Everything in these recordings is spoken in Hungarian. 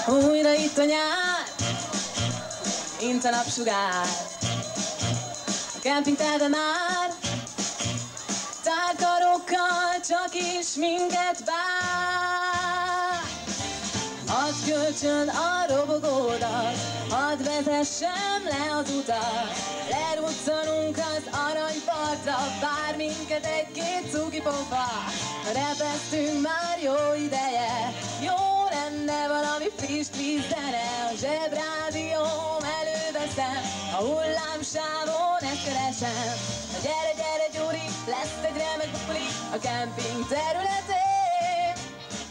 Újra itt a nyár, mint a napsugár. A kemping terve már tárt karokkal csak is minket vár. Hadd kölcsön a robogódat, hadd vezessem le az utat. Leruccanunk az aranypartra, vár minket egy-két cuki pofa. Repesztünk már jó ideje, jó lenne valami friss vízzene. A zsebrádióm előveszem, a hullámsávon ezt keresem. Na gyere, gyere Gyuri, lesz egy remek buli a kemping területén.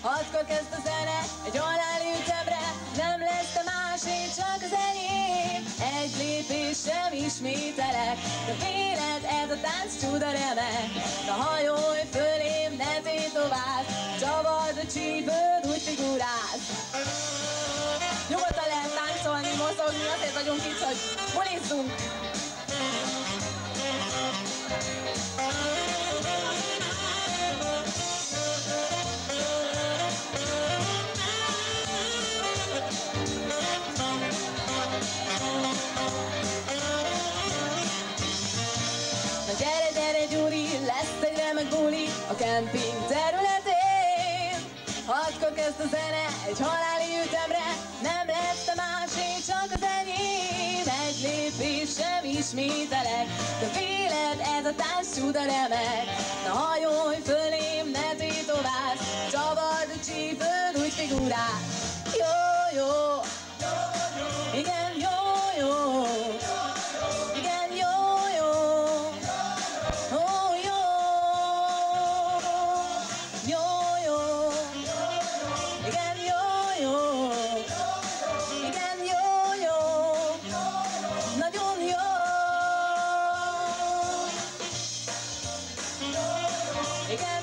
6-kor kezd a zene, egy haláli ütemre, nem lesz a másé, csak az enyém. Egy lépés sem ismételek, de véled ez a tánc csuda remek. Na hajolj fölém, ne tétovázz, csavard a csípőd, úgy figurálsz. Nyugodtan lehet táncolni, mozogni, azért vagyunk itt, hogy bulizzunk. Gyere, gyere Gyuri, lesz egy remek buli a kemping területén. 6-kor kezd a zene, egy haláli ütemre, nem lesz a másé, csak az enyém. Egy lépés sem ismételek, de véled ez a tánc csuda remek. Na hajolj fölém, ne tétovázz, csavard a csípőd, úgy figurálsz. Jó, jó, igen, jó, jó. Igen.